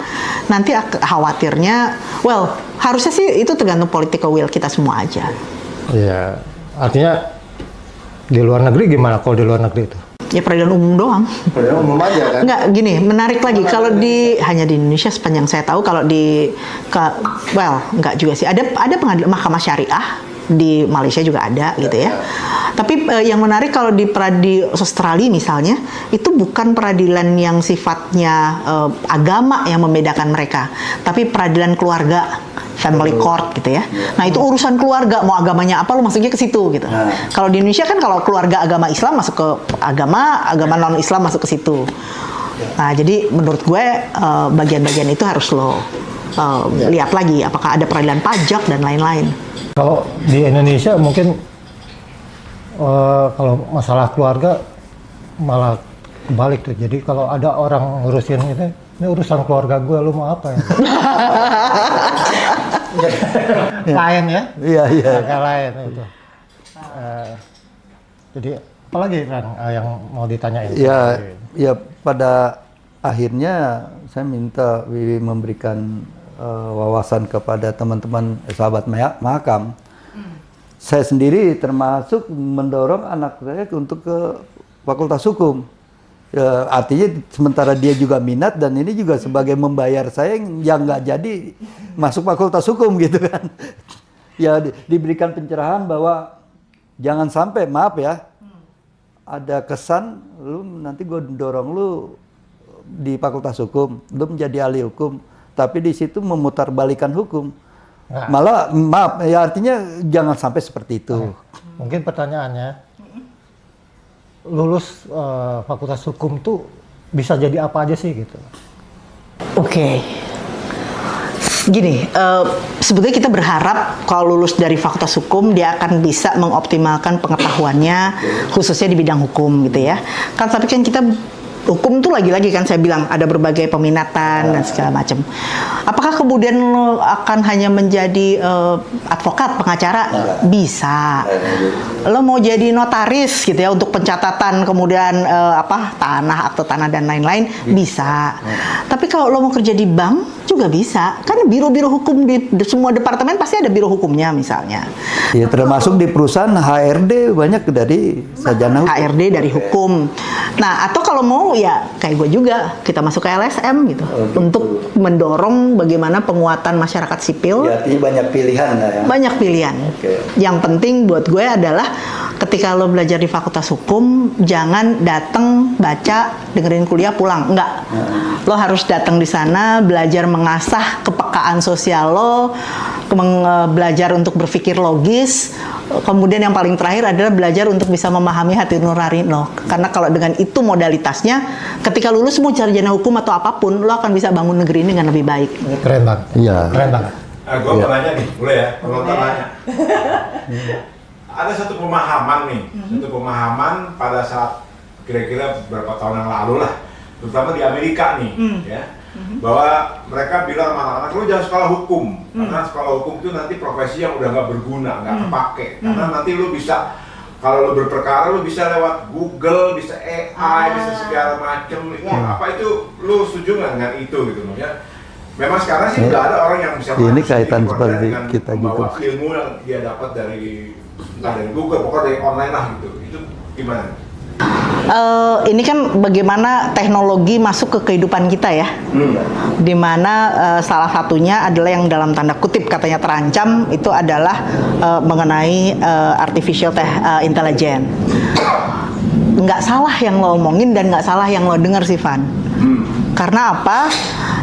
nanti khawatirnya, harusnya sih itu tergantung political will kita semua aja. Iya, artinya di luar negeri gimana kalau di luar negeri itu? Ya peradilan umum doang. Padahal umum aja kan. Enggak, gini, menarik lagi kalau hanya di Indonesia sepanjang saya tahu, kalau enggak juga sih. Ada pengadilan mahkamah syariah di Malaysia juga ada gitu ya. Tapi yang menarik kalau di Australia misalnya, itu bukan peradilan yang sifatnya agama yang membedakan mereka, tapi peradilan keluarga, family court gitu ya. Nah, itu urusan keluarga, mau agamanya apa lu masuknya ke situ gitu. Kalau di Indonesia kan kalau keluarga agama Islam masuk ke agama non Islam masuk ke situ. Nah, jadi menurut gue bagian-bagian itu harus lo lihat lagi apakah ada peradilan pajak dan lain-lain. Kalau di Indonesia mungkin kalau masalah keluarga malah kebalik tuh. Jadi kalau ada orang ngurusin ini urusan keluarga gue, lu mau apa ya? Lain ya? Iya. Agak lain itu. Jadi apalagi kan yang mau ditanyain? Ya pada akhirnya saya minta Wiwi memberikan wawasan kepada teman-teman sahabat Mahakam. Saya sendiri termasuk mendorong anak saya untuk ke Fakultas Hukum. Ya, artinya sementara dia juga minat dan ini juga sebagai membayar saya yang nggak jadi masuk Fakultas Hukum gitu kan. Ya diberikan pencerahan bahwa jangan sampai, maaf ya, ada kesan lu nanti gue dorong lu di Fakultas Hukum, lu menjadi ahli hukum, tapi di situ memutarbalikan hukum. Malah maaf ya, artinya jangan sampai seperti itu. Mungkin pertanyaannya, lulus Fakultas Hukum tuh bisa jadi apa aja sih gitu? Oke. Gini, sebetulnya kita berharap kalau lulus dari Fakultas Hukum dia akan bisa mengoptimalkan pengetahuannya khususnya di bidang hukum gitu ya. Kan tapi kan kita hukum tuh lagi-lagi kan saya bilang ada berbagai peminatan dan segala macam. Apakah kemudian lo akan hanya menjadi advokat, pengacara? Bisa. Lo mau jadi notaris gitu ya untuk pencatatan kemudian tanah, akte tanah dan lain-lain? Bisa. Tapi kalau lo mau kerja di bank juga bisa. Kan biro-biro hukum di semua departemen pasti ada biro hukumnya misalnya. Ya termasuk di perusahaan HRD banyak dari sarjana hukum. HRD dari hukum. Nah, atau kalau mau ya kayak gue juga, kita masuk ke LSM gitu. Untuk mendorong bagaimana penguatan masyarakat sipil. Ya, artinya banyak pilihan lah ya. Banyak pilihan. Yang penting buat gue adalah ketika lo belajar di Fakultas Hukum, jangan datang, baca, dengerin kuliah, pulang. Enggak. Lo harus datang di sana, belajar mengasah kepekaan sosial lo, belajar untuk berpikir logis. Kemudian yang paling terakhir adalah belajar untuk bisa memahami hati nurani lo. Karena kalau dengan itu modalitasnya, ketika lulus mau sarjana hukum atau apapun, lo akan bisa bangun negeri ini dengan lebih baik. Keren banget. Iya. Keren banget. Gue mau nanya nih, boleh ya? Penonton nanya. Ada satu pemahaman nih, satu pemahaman pada saat kira-kira beberapa tahun yang lalu lah, terutama di Amerika nih, ya, bahwa mereka bilang sama anak-anak, lu jangan sekolah hukum, karena sekolah hukum itu nanti profesi yang udah nggak berguna, nggak kepake, karena nanti lu bisa, kalau lu berperkara lu bisa lewat Google, bisa AI, bisa segala macem, apa itu, lu setuju nggak dengan itu gitu, maksudnya? Memang sekarang sih nggak ada orang yang bisa ini kaitan seperti dengan kita membawa juga. ilmu yang dia dapat dari entah dari Google, pokoknya dari online lah gitu. Itu gimana? Ini kan bagaimana teknologi masuk ke kehidupan kita ya, dimana salah satunya adalah yang dalam tanda kutip katanya terancam itu adalah mengenai artificial intelligence. Nggak salah yang lo omongin dan nggak salah yang lo denger sih Van. Karena apa?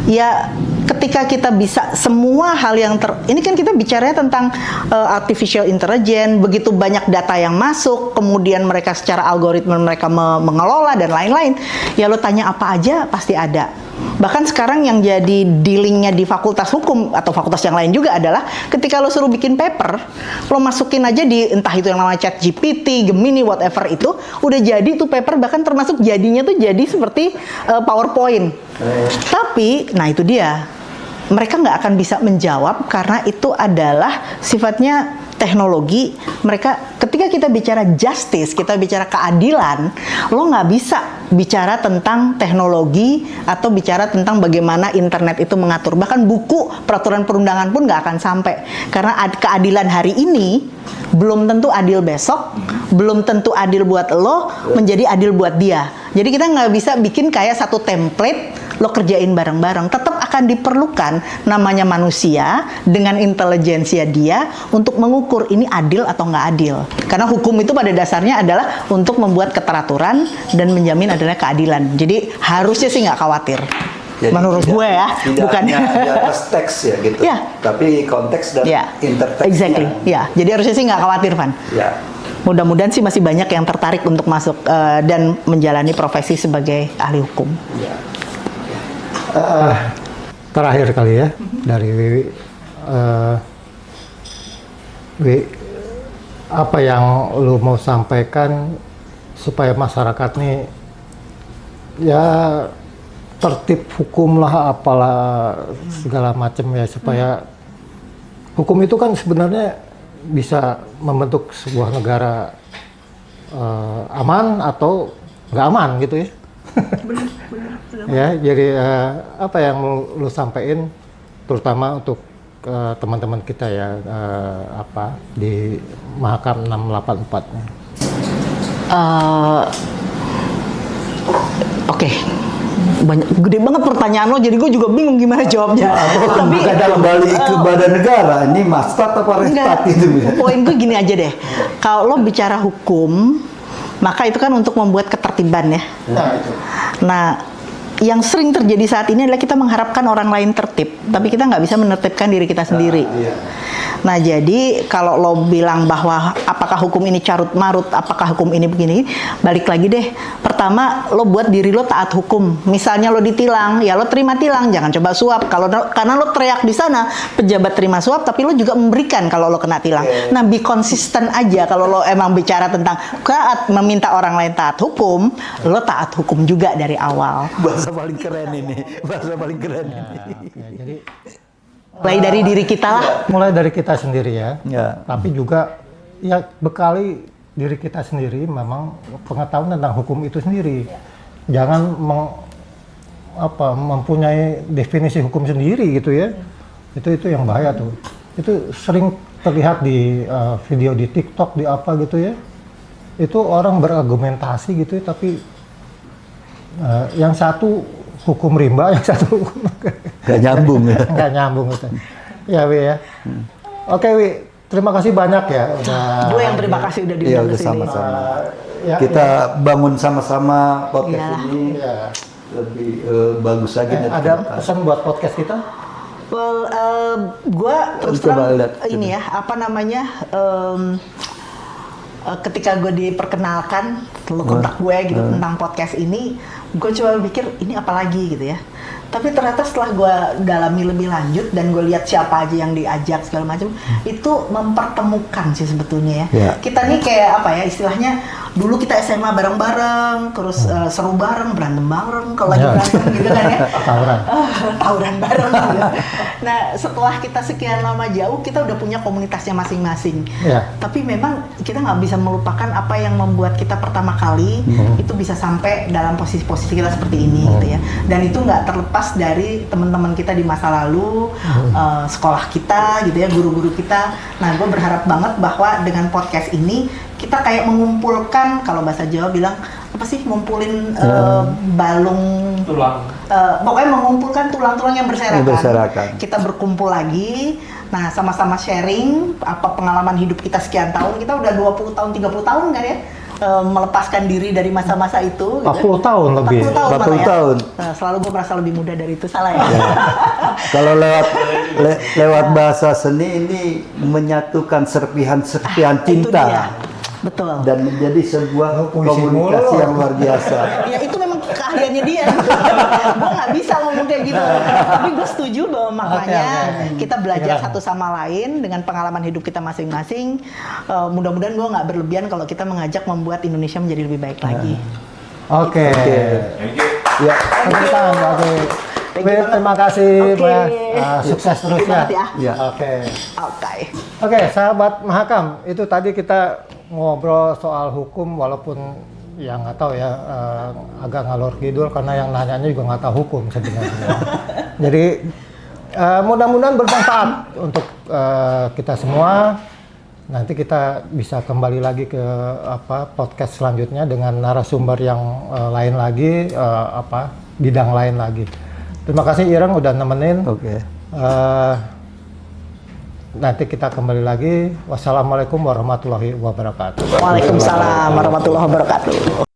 Ya ketika kita bisa semua hal yang ini kan kita bicaranya tentang artificial intelligence, begitu banyak data yang masuk, kemudian mereka secara algoritma mereka mengelola dan lain-lain. Ya lo tanya apa aja pasti ada. Bahkan sekarang yang jadi dealingnya di Fakultas Hukum atau fakultas yang lain juga adalah ketika lo suruh bikin paper, lo masukin aja di entah itu yang namanya ChatGPT, Gemini, whatever itu, udah jadi tuh paper, bahkan termasuk jadinya tuh jadi seperti PowerPoint. Tapi, nah itu dia, mereka nggak akan bisa menjawab karena itu adalah sifatnya teknologi. Mereka ketika kita bicara justice, kita bicara keadilan, lo nggak bisa bicara tentang teknologi atau bicara tentang bagaimana internet itu mengatur. Bahkan buku peraturan perundangan pun nggak akan sampai karena keadilan hari ini belum tentu adil besok, belum tentu adil buat lo, menjadi adil buat dia. Jadi kita nggak bisa bikin kayak satu template, lo kerjain bareng-bareng. Tetap akan diperlukan namanya manusia dengan intelijensia dia untuk mengukur ini adil atau nggak adil. Karena hukum itu pada dasarnya adalah untuk membuat keteraturan dan menjamin adanya keadilan. Jadi harusnya sih nggak khawatir. Jadi menurut gue ya, tidak bukan hanya di atas teks ya gitu, Ya. tapi konteks dan ya, interteksnya. exactly. Ya, jadi harusnya sih nggak khawatir, Van. Ya. Mudah-mudahan sih masih banyak yang tertarik untuk masuk dan menjalani profesi sebagai ahli hukum. Ya. Terakhir kali ya dari Wiwi. Wi, apa yang lu mau sampaikan supaya masyarakat nih ya tertib hukum lah, apalah segala macam ya, supaya hukum itu kan sebenarnya bisa membentuk sebuah negara aman atau nggak aman gitu ya. Ya, jadi apa yang lu sampaikan terutama untuk teman-teman kita ya, apa di Mahakam 684. Oke. Banyak, gede banget pertanyaan lo, jadi gue juga bingung gimana jawabnya. Tapi Kembali ke badan negara, ini mastat apa restat itu ya? poin gue gini aja deh. Kalau lo bicara hukum, maka itu kan untuk membuat ketertiban ya. Nah itu. Nah, yang sering terjadi saat ini adalah kita mengharapkan orang lain tertib, tapi kita nggak bisa menertibkan diri kita sendiri. Iya. Nah, jadi kalau lo bilang bahwa apakah hukum ini carut marut, apakah hukum ini begini, balik lagi deh. Pertama, lo buat diri lo taat hukum. Misalnya lo ditilang, ya lo terima tilang, jangan coba suap. Karena lo teriak di sana, pejabat terima suap, tapi lo juga memberikan kalau lo kena tilang. Nah, be konsisten aja kalau lo emang bicara tentang taat, meminta orang lain taat hukum, lo taat hukum juga dari awal. Bahasa paling keren ini, bahasa paling keren ini. Ya, jadi Mulai dari diri kita lah. mulai dari kita sendiri ya. Ya. Tapi juga ya bekali diri kita sendiri memang pengetahuan tentang hukum itu sendiri. Jangan mempunyai definisi hukum sendiri gitu ya. Itu yang bahaya tuh. Itu sering terlihat di video di TikTok, di apa gitu ya. Itu orang berargumentasi gitu ya, tapi yang satu hukum rimba, yang satu Gak nyambung ya. nggak nyambung itu. Ya Wi ya. Oke Wi, terima kasih banyak ya udah. Gue yang terima kasih udah Iya diundang udah ke sini. sama-sama. Ya, Kita bangun sama-sama podcast Iyalah. ini ya. lebih bagus lagi. dan Ada terima kasih. pesan buat podcast kita? Well, gue terus Coba terang lihat. ini ya, apa namanya, ketika gue diperkenalkan, lo kontak gue gitu tentang podcast ini, gue coba pikir ini apa lagi gitu ya. Tapi ternyata setelah gue dalami lebih lanjut dan gue lihat siapa aja yang diajak segala macam, itu mempertemukan sih sebetulnya ya. Ya. Kita nih kayak apa ya istilahnya, dulu kita SMA bareng-bareng, terus seru bareng, berantem bareng, kalau lagi Ya. berantem gitu kan ya. Tawuran. Tawuran bareng gitu. Nah, setelah kita sekian lama jauh, kita udah punya komunitasnya masing-masing. Ya. Tapi memang kita nggak bisa melupakan apa yang membuat kita pertama kali itu bisa sampai dalam posisi-posisi kita seperti ini gitu ya. Dan itu nggak terlepas dari teman-teman kita di masa lalu, sekolah kita gitu ya, guru-guru kita. Nah, gue berharap banget bahwa dengan podcast ini kita kayak mengumpulkan, kalau bahasa Jawa bilang apa sih, ngumpulin balung tulang. pokoknya mengumpulkan tulang-tulang yang berserakan. Yang berserakan. Kita berkumpul lagi, nah sama-sama sharing apa pengalaman hidup kita sekian tahun. Kita udah 20 tahun, 30 tahun kan ya, melepaskan diri dari masa-masa itu. 40 tahun lebih. 40 tahun 40 malah ya. tahun. Nah, selalu gue merasa lebih muda dari itu, salah ya. Kalau lewat bahasa seni ini menyatukan serpihan-serpihan Itu cinta dia. Betul. dan menjadi sebuah Puisi komunikasi mulu. yang luar biasa. Ya itu memang keahliannya dia. Gue nggak bisa ngomong kayak gitu. Tapi gue setuju bahwa maknanya Oke. kita belajar Silakan. satu sama lain dengan pengalaman hidup kita masing-masing. Mudah-mudahan gue nggak berlebihan kalau kita mengajak membuat Indonesia menjadi lebih baik lagi. Oke. Thank you. Ya, Tepuk tangan, oke. Thank Wi, you banget. terima kasih Oke. banyak. Sukses terus Terima kasih ya. ya. Oke. Oke. Oke, sahabat Mahakam, itu tadi kita ngobrol soal hukum, walaupun ya nggak tahu ya, agak ngalor ngidul karena yang nanyanya juga nggak tahu hukum sebenarnya. Jadi mudah-mudahan bermanfaat untuk kita semua. nanti kita bisa kembali lagi ke podcast selanjutnya dengan narasumber yang lain lagi, bidang lain lagi. Terima kasih Ireng udah nemenin. Oke. Nanti kita kembali lagi. Wassalamualaikum warahmatullahi wabarakatuh. Waalaikumsalam warahmatullahi wabarakatuh.